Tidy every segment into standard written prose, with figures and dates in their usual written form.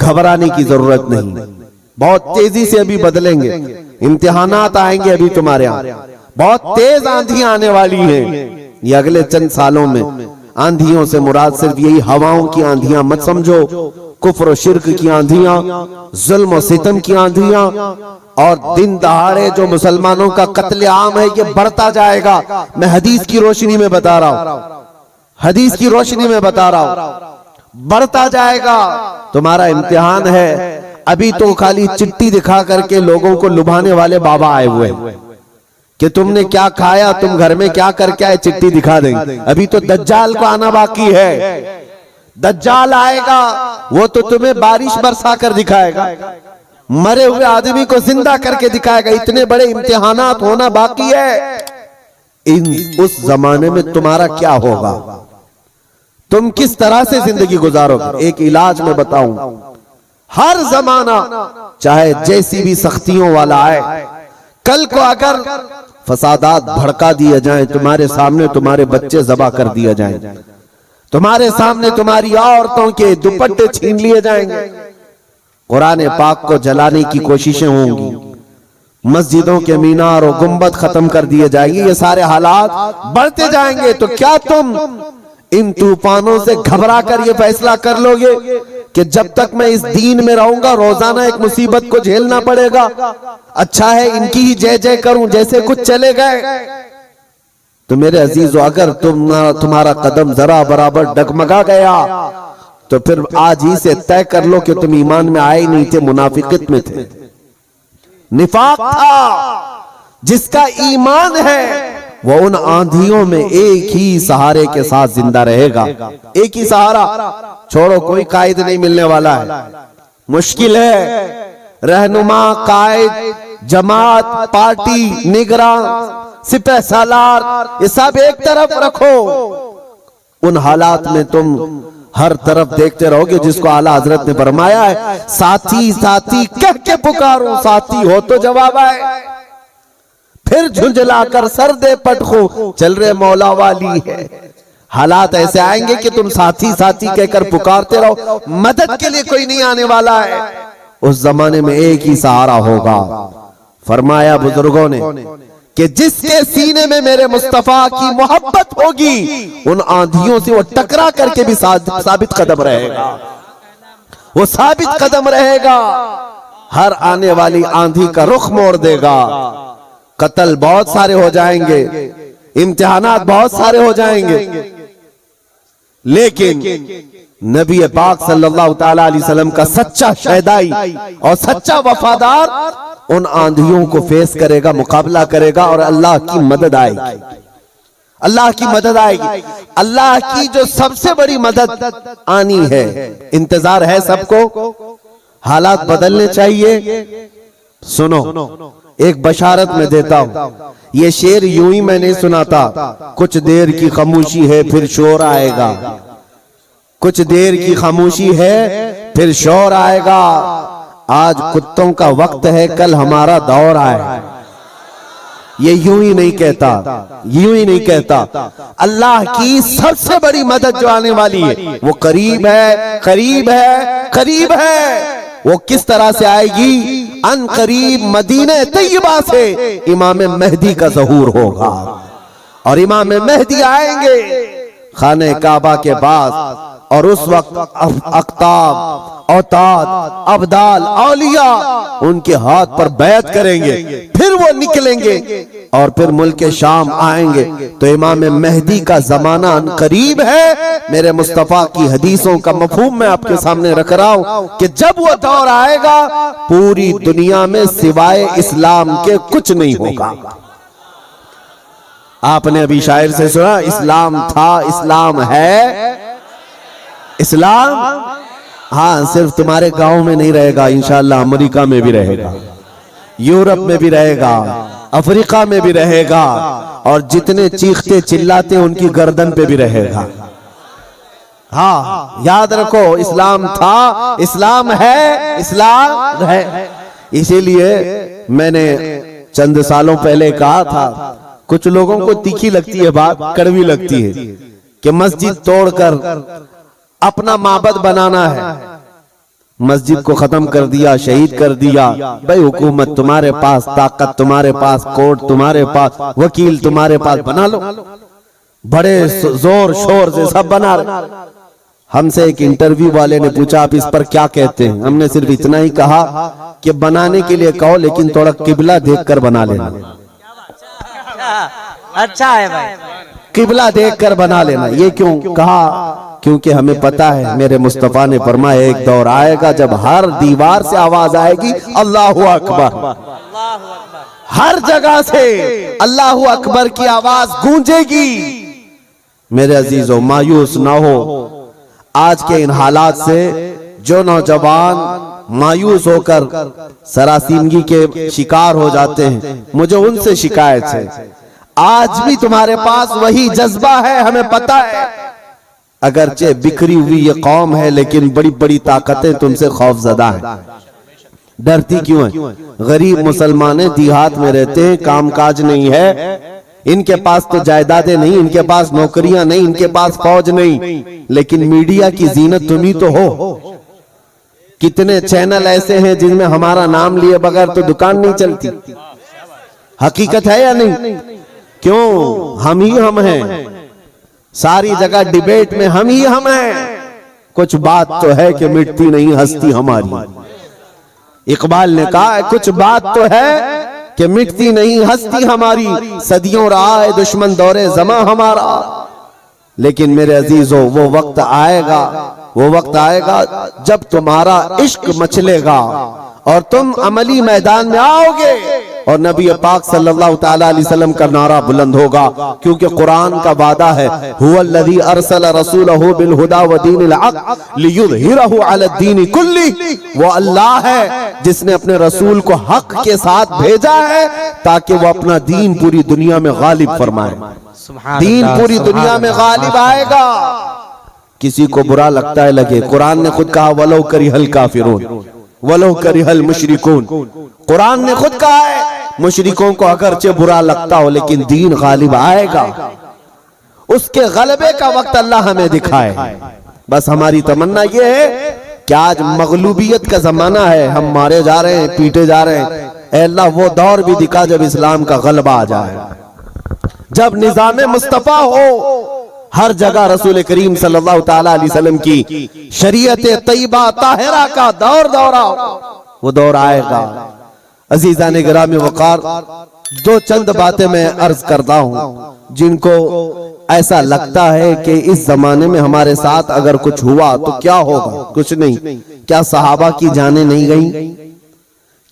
घबराने की जरूरत नहीं, बहुत तेजी से अभी बदलेंगे, इम्तिहानात आएंगे अभी तुम्हारे यहाँ, बहुत तेज आंधियां आने वाली हैं ये अगले चंद सालों में। आंधियों से मुराद सिर्फ यही हवाओं की आंधियां मत समझो, कुफ्र और शिर्क की आंधियां, जुल्म और सितम की आंधियां, और दिन दहाड़े जो मुसलमानों का कत्लेआम है ये बढ़ता जाएगा। मैं हदीस की रोशनी में बता रहा हूं, हदीस की रोशनी में बता रहा हूं, बढ़ता जाएगा। तुम्हारा इम्तिहान है। अभी तो खाली चिट्ठी दिखा करके लोगों को लुभाने वाले बाबा आए हुए हैं कि तुमने क्या खाया, तुम घर में क्या करके आए, चिट्ठी दिखा देंगे। अभी तो दज्जाल को आना बाकी है। दज्जाल आएगा, वो तो तुम्हें बारिश बरसा कर दिखाएगा, मरे हुए आदमी को जिंदा करके दिखाएगा। इतने बड़े इम्तिहानात होना बाकी है। उस जमाने में तुम्हारा क्या होगा, तुम किस तरह से जिंदगी गुजारोगे? एक इलाज में बताऊं, हर जमाना चाहे जैसी भी सख्तियों वाला आए, कल को अगर फसादात भड़का दिए जाएं, तुम्हारे सामने तुम्हारे बच्चे ज़बा कर दिए जाएं, तुम्हारे सामने तुम्हारी औरतों के दुपट्टे छीन लिए जाएंगे, कुरान पाक को जलाने की कोशिशें होंगी, मस्जिदों के मीनार और गुंबद खत्म कर दिए जाएंगे, ये सारे हालात बढ़ते जाएंगे। तो क्या तुम इन तूफानों से घबरा कर ये फैसला कर लोगे कि जब तक मैं इस दीन में रहूंगा रोजाना एक मुसीबत को झेलना पड़ेगा, अच्छा है इनकी ही जय जय करूं जैसे कुछ चले गए? तो मेरे अजीजों, अगर तुम्हारा कदम जरा बराबर डगमगा गया तो फिर आज ही से तय कर लो कि तुम ईमान में आए नहीं थे, मुनाफिकत में थे, निफाक था। जिसका ईमान है वो उन आंधियों में एक ही सहारे के साथ जिंदा रहेगा। एक ही सहारा, छोड़ो, कोई कायद नहीं मिलने वाला है, मुश्किल है। रहनुमा, कायद, जमात, पार्टी, निगरान, सिपह सालार, ये सब एक तरफ रखो। उन हालात में तुम हर तरफ देखते रहोगे जिसको आला हजरत ने फरमाया है, साथी साथी कह के पुकारो, साथी हो तो जवाब आए। फिर झुंझलाकर सर दे पटखो, चल रहे मौला वाली है। हालात ऐसे आएंगे कि तुम साथी साथी कहकर पुकारते रहो, मदद के लिए कोई नहीं आने वाला है। उस जमाने में एक ही सहारा होगा। फरमाया बुजुर्गों ने कि जिसके सीने में मेरे मुस्तफा की मोहब्बत होगी, उन आंधियों से वो टकरा करके भी साबित कदम रहेगा, वो साबित कदम रहेगा। हर आने वाली आंधी का रुख मोड़ देगा। कत्ल बहुत सारे हो जाएंगे, इम्तिहानात बहुत सारे हो जाएंगे, लेकिन नबी पाक सल्लल्लाहु ताला अलैहि वसल्लम का सच्चा शहदाई और सच्चा वफादार उन आंधियों को फेस करेगा, मुकाबला करेगा, और अल्लाह की मदद आएगी। अल्लाह की मदद आएगी। अल्लाह की जो सबसे बड़ी मदद आनी है, इंतजार है सबको। हालात बदलने चाहिए। सुनो, एक बशारत में देता हूं, ये शेर यूं ही मैं नहीं सुनाता। कुछ देर की खामोशी है फिर शोर आएगा, कुछ देर की खामोशी है फिर शोर आएगा। आज कुत्तों का वक्त है, कल हमारा दौर आए। ये यूं ही नहीं कहता, यूं ही नहीं कहता। अल्लाह की सबसे बड़ी मदद जो आने वाली है वो करीब है, करीब है, करीब है। वो किस तरह से आएगी? अन करीब मदीने तैयबा से इमाम मेहदी का ज़हूर होगा, और इमाम मेहदी आएंगे खाने काबा के पास, और उस वक्त अख्ताब, औताद, अब्दाल, औलिया उनके हाथ पर बैत करेंगे, फिर वो निकलेंगे और फिर मुल्क शाम आएंगे। तो इमाम मेहदी का जमाना करीब है। मेरे मुस्तफा की हदीसों का मफहूम मैं आपके सामने रख रहा हूं कि जब वो दौर आएगा पूरी दुनिया में सिवाय इस्लाम के कुछ नहीं होगा। आपने अभी शायर से सुना, इस्लाम था, इस्लाम है। इस्लाम हाँ, सिर्फ तुम्हारे गांव में नहीं रहेगा, इंशाअल्लाह अमेरिका में भी रहेगा, यूरोप में भी रहेगा, अफ्रीका में भी रहेगा, और जितने चीखते चिल्लाते उनकी गर्दन पे भी रहेगा। हाँ, याद रखो, इस्लाम था, इस्लाम है, इस्लाम है। इसीलिए मैंने चंद सालों पहले कहा था, कुछ लोगों को तीखी लगती है बात, कड़वी लगती है, कि मस्जिद तोड़कर अपना माबद बनाना है, मस्जिद को खत्म कर दिया, शहीद कर दिया। भाई हुकूमत तुम्हारे पास, ताकत तुम्हारे पास, कोर्ट तुम्हारे पास, वकील तुम्हारे पास, बना लो। बड़े जोर शोर से सब बना रहे। हमसे एक इंटरव्यू वाले ने पूछा आप इस पर क्या कहते हैं? हमने सिर्फ इतना ही कहा कि बनाने के लिए कहो लेकिन थोड़ा किबला देखकर बना लेना। अच्छा है भाई, किबला देखकर बना लेना। ये क्यों कहा? क्योंकि हमें पता है मेरे मुस्तफा ने फरमाया एक दौर आएगा जब हर दीवार से आवाज आएगी अल्लाहु अकबर, हर जगह से अल्लाहु अकबर की आवाज गूंजेगी। मेरे अजीजों, मायूस ना हो। आज के इन हालात से जो नौजवान मायूस होकर सरासीनगी के शिकार हो जाते हैं, मुझे उनसे शिकायत है। आज भी तुम्हारे पास वही जज्बा है, हमें पता है। अगरचे बिखरी हुई ये कौम है लेकिन बड़ी बड़ी ताकतें तुमसे खौफजदा हैं। डरती क्यों है? गरीब मुसलमान देहात में रहते हैं, कामकाज नहीं है, इनके पास तो जायदादें नहीं, इनके पास नौकरियां नहीं, इनके पास फौज नहीं, लेकिन मीडिया की जीनत तुम ही तो हो। कितने चैनल ऐसे हैं जिनमें हमारा नाम लिए बगैर तो दुकान नहीं चलती। हकीकत है या नहीं? क्यों? हम ही हम हैं। सारी जगह डिबेट में हम ही हम हैं। कुछ बात तो है कि मिटती नहीं हस्ती हमारी। इकबाल ने कहा कुछ बात तो है कि मिटती नहीं हस्ती हमारी, सदियों रहा है दुश्मन दौरे जमा हमारा। लेकिन मेरे अजीजों, वो वक्त आएगा, वो वक्त आएगा जब तुम्हारा इश्क मचलेगा और तुम अमली मैदान में आओगे और नबी पाक सल्लल्लाहु ताला अलैहि वसल्लम का नारा बुलंद होगा। क्योंकि कुरान का वादा है, हुवल्लज़ी अरसला रसूलहु बिल हुदा व दीनिल हक़ लियुज़हिरहु अला दीनि कुल्ली। वो अल्लाह है जिसने अपने रसूल को हक के साथ भेजा है ताकि वो अपना दीन पूरी दुनिया में गालिब फरमाए। दीन पूरी दुनिया में गालिब आएगा। किसी को बुरा लगता है लगे, कुरान ने खुद कहा वलो करिहल काफिरून वलो करिहल मुशरिकून। कुरान ने खुद कहा है मुशरिकों को अगरचे बुरा लगता हो लेकिन दीन गालिब आएगा। उसके गलबे का वक्त अल्लाह हमें दिखाए। बस हमारी तमन्ना ये है कि आज मगलूबियत का जमाना है, हम मारे जा रहे हैं, पीटे जा रहे हैं। ऐ अल्लाह वो दौर भी दिखा जब इस्लाम का गलबा आ जाए, जब निजाम मुस्तफा हो, हर जगह रसूल करीम सल्लल्लाहु ताला अलैहि वसल्लम की शरीयत तैयबा ताहिरा का दौर दौरा, वो दौर आएगा। अजीजान गिरामी वकार, दो चंद बातें मैं अर्ज करता हूं जिनको ऐसा लगता है कि इस जमाने में हमारे साथ अगर कुछ हुआ तो क्या होगा। कुछ नहीं। क्या सहाबा की जानें नहीं गई?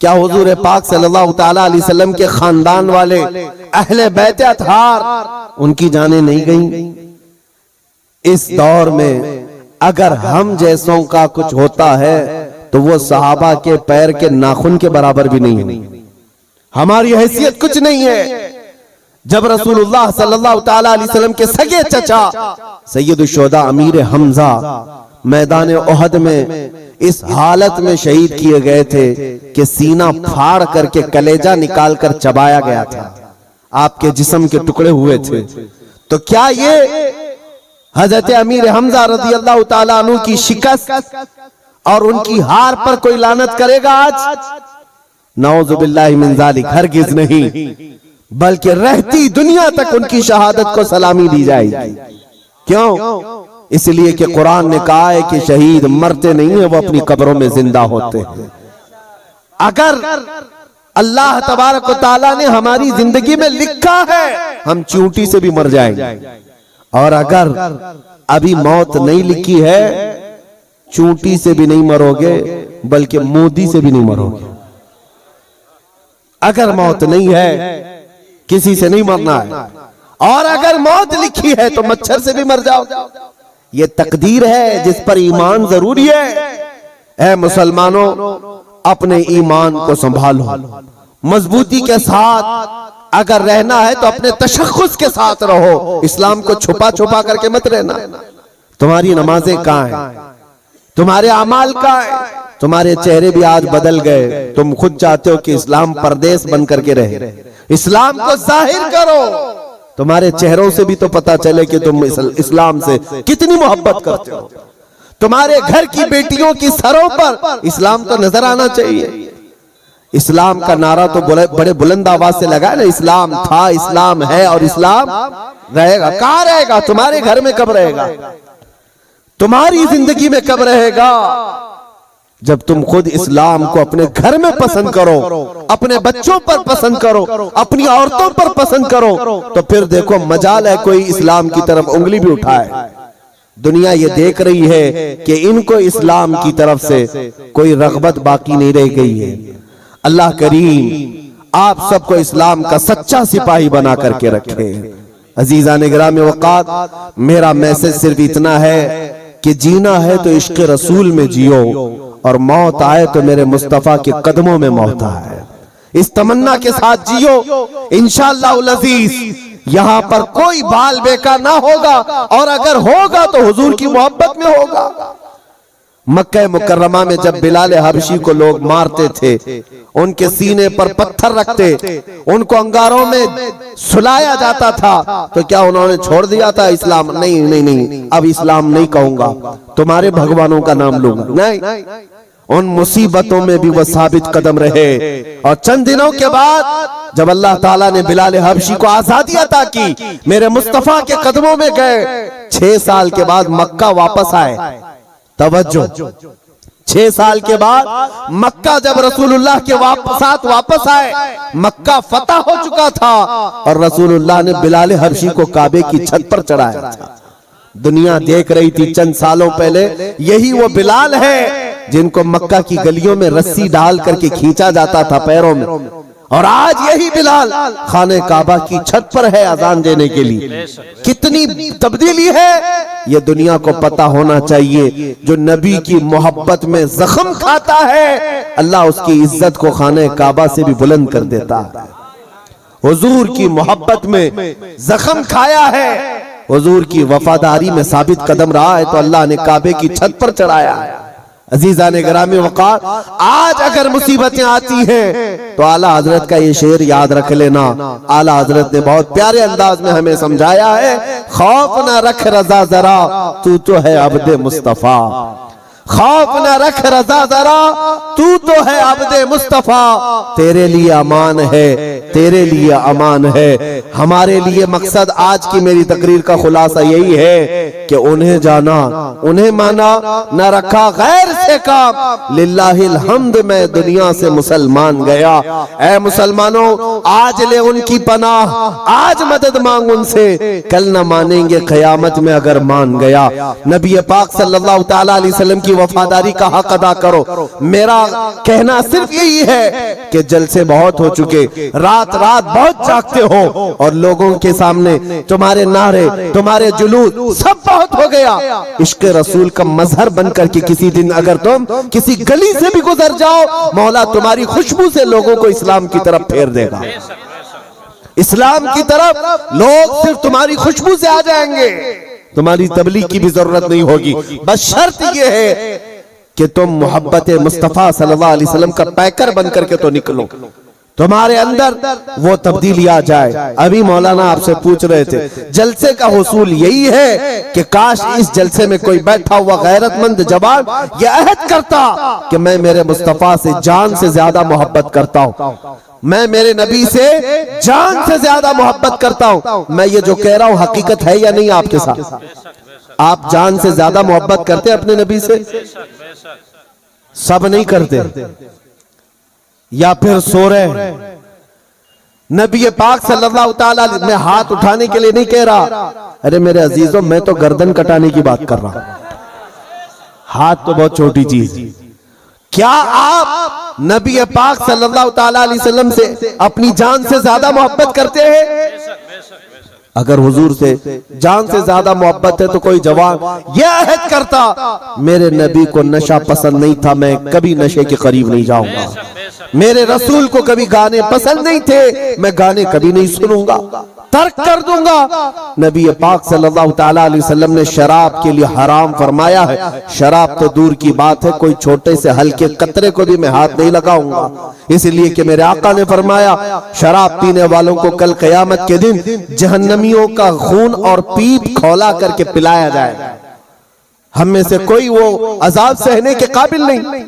क्या हुजूर पाक सल्लल्लाहु ताला अलैहि वसल्लम के खानदान वाले अहले बैत अतहार उनकी जानें नहीं गई? इस दौर में अगर हम जैसों का कुछ होता है तो वो सहाबा के पैर के नाखून के बराबर भी नहीं है। हमारी हैसियत कुछ नहीं है। जब रसूलुल्लाह सल्लल्लाहु ताला अलैहि वसल्लम के सगे चचा सैयदुश शुहदा अमीर हमजा मैदान ओहद में इस हालत में शहीद किए गए थे कि सीना फाड़ करके कलेजा निकाल कर चबाया गया था, आपके जिस्म के टुकड़े हुए थे। तो क्या ये हजरत अमीर हमजा रज़ी अल्लाह ताला अन्हु की शिकस्त और उनकी हार पर कोई लानत करेगा आज? नऊज़ु बिल्लाहि मिन ज़ालिक, हरगिज़ नहीं, बल्कि रहती दुनिया तक उनकी शहादत को सलामी दी जाएगी। क्यों? इसलिए कि कुरान ने कहा है कि शहीद मरते नहीं है, वो अपनी कब्रों में जिंदा होते हैं। अगर अल्लाह तबारक व तआला ने हमारी जिंदगी में लिखा है हम चींटी से भी मर जाएंगे, और अगर अभी मौत नहीं लिखी है, चींटी से भी नहीं मरोगे बल्कि मोदी से भी नहीं मरोगे। अगर मौत नहीं है किसी से नहीं मरना है, और अगर मौत लिखी है तो मच्छर से भी मर जाओ। ये तकदीर है जिस पर ईमान जरूरी है। ऐ मुसलमानों, अपने ईमान को संभालो, मजबूती के साथ अगर रहना है तो अपने तशख्खुस के साथ रहो, इस्लाम को छुपा छुपा करके मत रहना। तुम्हारी नमाजें कहाँ हैं? तुम्हारे अमाल कहाँ हैं? तुम्हारे चेहरे भी आज बदल गए। तुम खुद चाहते हो कि इस्लाम परदेश बन करके रहे। इस्लाम को जाहिर करो, तुम्हारे चेहरों से भी तो पता चले कि तुम इस्लाम से कितनी मोहब्बत करते हो। तुम्हारे घर की बेटियों की सरों पर इस्लाम तो नजर आना चाहिए। इस्लाम का नारा तो बड़े बुलंद आवाज से लगा ना, इस्लाम था, इस्लाम है और इस्लाम रहेगा। कहां रहेगा? तुम्हारे घर में कब रहेगा? तुम्हारी जिंदगी में कब रहेगा? जब तुम खुद इस्लाम को अपने घर में पसंद करो, अपने बच्चों पर पसंद करो, अपनी औरतों पर पसंद करो, तो फिर देखो मजाल है कोई इस्लाम की तरफ उंगली भी उठाए। दुनिया ये देख रही है कि इनको इस्लाम की तरफ से कोई रगबत बाकी नहीं रह गई है। अल्लाह करीम आप सबको इस्लाम का सच्चा सिपाही बना करके रखे। अजीज़ान गिरामी वक़ात, मेरा मैसेज सिर्फ इतना है कि जीना है तो इश्क रसूल में जियो, और मौत आए तो मेरे मुस्तफा के कदमों में मौत आए। इस तमन्ना के साथ जियो, इंशाअल्लाह उल अज़ीज यहां पर कोई बाल बेकार ना होगा, और अगर होगा तो हुजूर की मोहब्बत में होगा। मक्का मुकर्रमा में जब बिलाल हबशी को लोग मारते थे, उनके सीने पर पत्थर रखते, उनको अंगारों में सुलाया जाता था, तो क्या उन्होंने छोड़ दिया था इस्लाम? नहीं नहीं नहीं, अब इस्लाम नहीं कहूंगा, तुम्हारे भगवानों का नाम लूंगा। नहीं, उन मुसीबतों में भी वो साबित कदम रहे। और चंद दिनों के बाद जब अल्लाह ताला ने बिलाल हबशी को आजादी अता की, मेरे मुस्तफा के कदमों में गए, 6 साल के बाद मक्का वापस आए। तवज्जो, 6 साल के बाद मक्का जब रसूलुल्लाह के साथ वापस आए, मक्का फतह हो चुका था और रसूलुल्लाह ने बिलाल हबशी को काबे की छत पर चढ़ाया था। दुनिया देख रही थी चंद सालों पहले यही वो बिलाल है जिनको मक्का की गलियों में रस्सी डाल करके खींचा जाता था पैरों में, और आज यही बिलाल खाने काबा की छत पर है अजान देने के लिए। कितनी तब्दीली है ये दुनिया को पता होना चाहिए। जो नबी की मोहब्बत में जख्म खाता है, अल्लाह उसकी इज्जत को खाने काबा से भी बुलंद कर देता है। हुजूर की मोहब्बत में जख्म खाया है, हुजूर की वफादारी में साबित कदम रहा है, तो अल्लाह ने काबे की छत पर चढ़ाया है। अजीज़ान गिरामी वक़ार, आज अगर मुसीबतें आती हैं तो आला हजरत का ये शेर याद रख लेना। आला हजरत ने बहुत प्यारे अंदाज में हमें समझाया है, खौफ न रख रजा जरा, तू तो है अब्दे मुस्तफा। खौफ न रख रजा जरा, तू तो है अब्दे मुस्तफा। तेरे लिए अमान है, तेरे लिए अमान है। हमारे लिए मकसद आज की मेरी तकरीर का खुलासा यही है कि उन्हें जाना, उन्हें माना, न रखा गैर से काम। लिल्लाहिल हम्द, मैं दुनिया से मुसलमान गया। ऐ मुसलमानों, आज ले उनकी पनाह, आज मदद मांग उनसे, कल न मानेंगे क़यामत में अगर मान गया। नबी पाक सल्लल्लाहु तआला अलैहि वसल्लम की वफादारी का हक अदा करो। मेरा कहना सिर्फ यही है कि जलसे बहुत हो चुके, रात रात बहुत जागते हो, और लोगों के सामने तुम्हारे नारे, तुम्हारे जुलूस सब बहुत हो गया। इश्क रसूल का मजहर बनकर के किसी दिन अगर तुम किसी गली से भी गुजर जाओ, मौला तुम्हारी खुशबू से लोगों को इस्लाम की तरफ फेर देगा। इस्लाम की तरफ लोग सिर्फ तुम्हारी खुशबू से आ जाएंगे, तुम्हारी तबलीग की भी जरूरत नहीं होगी। बस शर्त यह है कि तुम मोहब्बत मुस्तफा सल्लल्लाहु अलैहि वसल्लम का पैकर बनकर के तो निकलो, तुम्हारे अंदर वो तब्दीली आ जाए। अभी मौलाना आपसे पूछ रहे थे, जलसे का हुसूल यही है कि काश इस जलसे में कोई बैठा हुआ गैरतमंद जवान ये अहद करता कि मैं मेरे मुस्तफा से जान से ज्यादा मोहब्बत करता हूँ, मैं मेरे नबी से जान से ज्यादा मोहब्बत करता हूँ। मैं ये जो कह रहा हूँ हकीकत है या नहीं आपके साथ? आप जान से ज्यादा मोहब्बत करते अपने नबी से? सब नहीं करते, या फिर सो रहे। नबी पाक सल्लल्लाहु तआला अलैहि, मैं हाथ उठाने के लिए नहीं कह रहा, अरे मेरे अजीजों मैं तो गर्दन कटाने की बात कर रहा हूं। हाथ तो बहुत छोटी चीज। क्या आप नबी पाक सल्लल्लाहु तआला अलैहि वसल्लम से अपनी जान से ज्यादा मोहब्बत करते हैं? अगर हुजूर से जान से ज्यादा मोहब्बत है तो कोई जवान यह अहद करता, मेरे नबी को नशा पसंद नहीं था, मैं कभी नशे के करीब नहीं जाऊंगा। मेरे रसूल को कभी गाने पसंद नहीं थे, मैं गाने कभी नहीं सुनूंगा, तर्क कर दूंगा। नबी पाक सल्लल्लाहु तआला अलैहि वसल्लम ने शराब के लिए हराम फरमाया है। शराब तो दूर की बात है, कोई छोटे से हल्के कतरे को भी मैं हाथ नहीं लगाऊंगा, इसलिए कि मेरे आका ने फरमाया शराब पीने वालों को कल क़यामत के दिन जहन्नमियों का खून और पीप खौला करके पिलाया जाएगा। हम में से कोई वो अजाब सहने के काबिल नहीं।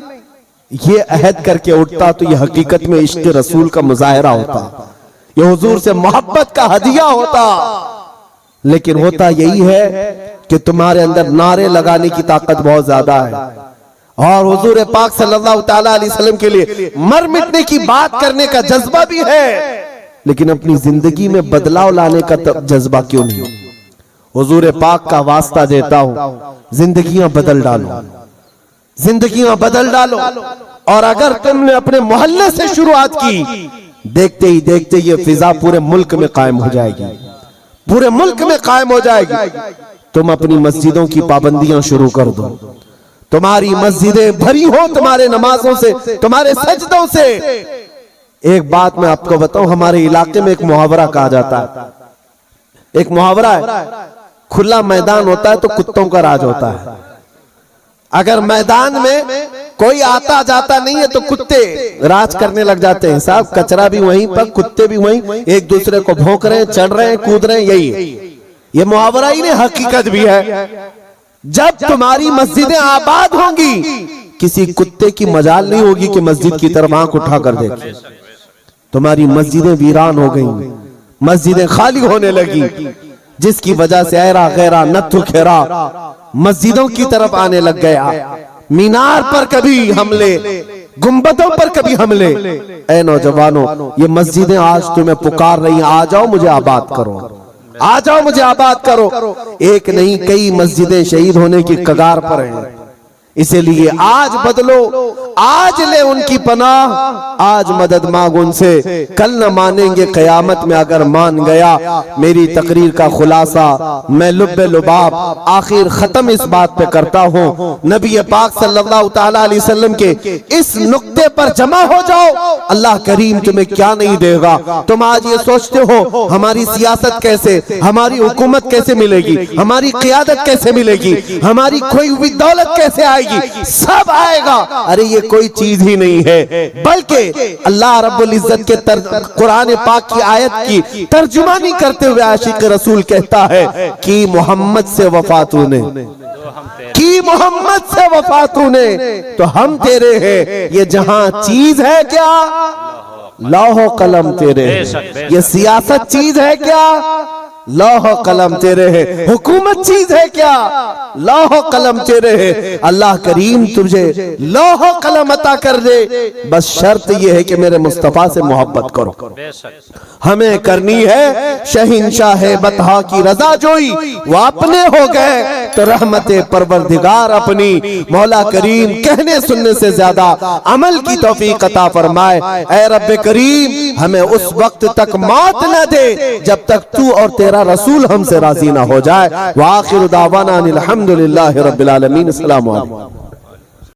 ये अहद करके उठता तो ये हकीकत में इश्क रसूल का मुजाहरा होता, ये हुजूर से मोहब्बत का हदिया होता। लेकिन होता यही है कि तुम्हारे अंदर नारे लगाने की ताकत बहुत ज्यादा है और हुजूर पाक सल्लल्लाहु तआला अलैहि वसल्लम के लिए मर मिटने की बात करने का जज्बा भी है, लेकिन अपनी जिंदगी में बदलाव लाने का जज्बा क्यों नहीं? हुजूर पाक का वास्ता देता हूं, जिंदगियां बदल डालो, जिंदगियां बदल डालो। और अगर तुमने अपने मोहल्ले से शुरुआत की, देखते ही देखते ये फिजा पूरे मुल्क में कायम हो जाएगी, पूरे मुल्क में कायम हो जाएगी। तुम अपनी मस्जिदों की पाबंदियां शुरू कर दो, तुम्हारी मस्जिदें भरी हो तुम्हारे नमाजों से, तुम्हारे सजदों से। एक बात मैं आपको बताऊं, हमारे इलाके में एक मुहावरा कहा जाता है, एक मुहावरा है, खुला मैदान होता है तो कुत्तों का राज होता है। अगर मैदान में कोई आता जाता नहीं है तो कुत्ते राज करने लग जाते हैं। साहब कचरा भी वहीं पर, कुत्ते भी वहीं, एक दूसरे को भौंक रहे हैं, चढ़ रहे हैं, कूद रहे हैं। यही है, ये मुहावरा ही नहीं, हकीकत भी है। जब तुम्हारी मस्जिदें आबाद होंगी, किसी कुत्ते की मजाल नहीं होगी कि मस्जिद की तरफ आंख उठा कर देखे। तुम्हारी मस्जिदें वीरान हो गई, मस्जिदें खाली होने लगी, जिसकी वजह से ऐरा गैरा नत्थु खेरा मस्जिदों की तरफ आने लग गया। मीनार पर कभी हमले, गुंबदों पर कभी हमले। ऐ नौजवानों, ये मस्जिदें आज तुम्हें पुकार रही हैं, आ जाओ मुझे आबाद करो, आ जाओ मुझे आबाद करो। एक नहीं कई मस्जिदें शहीद होने की कगार पर हैं। इसीलिए आज बदलो, आज ले उनकी पनाह, आज मदद मांग उनसे, कल न मानेंगे कयामत में अगर मान गया। मेरी तकरीर का खुलासा मैं लुब्बे लुबाब आखिर खत्म इस बात पे करता हूँ, नबी पाक सल्लल्लाहु तआला अलैहि वसल्लम के इस नुक्ते पर जमा हो जाओ, अल्लाह करीम तुम्हें क्या नहीं देगा। तुम आज ये सोचते हो हमारी सियासत कैसे, हमारी हुकूमत कैसे मिलेगी, हमारी क़ियादत कैसे मिलेगी, हमारी खोई हुई दौलत कैसे आएगी, सब आएगा। अरे ये कोई चीज ही नहीं है, बल्कि अल्लाह रब्बुल इज्जत के कुरान पाक की आयत की तर्जुमानी करते हुए आशिक रसूल कहता है कि मोहम्मद से वफा तूने, कि मोहम्मद से वफा तूने तो हैं तेरे हैं। ये जहां चीज है क्या, लौह कलम तेरे हैं। ये सियासत चीज है क्या, लौह कलम तेरे है। हुकूमत चीज है क्या, लौह कलम तेरे है। अल्लाह करीम तुझे लौह कलम अता कर दे, बस शर्त यह है कि मेरे मुस्तफा से मोहब्बत करो। हमें करनी है शहंशाह बतहा की रजा जोई, वो अपने हो गए तो रहमते परवरदिगार अपनी। मौला करीम कहने सुनने से ज्यादा अमल की तौफीक अता फरमाए। ऐ रब्बे करीम हमें उस वक्त तक मौत न दे जब तक तू और तेरा रसूल हमसे राजी ना हो जाए। व आखिर दावाना अनिल हम्दुलिल्लाहि रब्बिल आलमीन। अस्सलामु अलैकुम।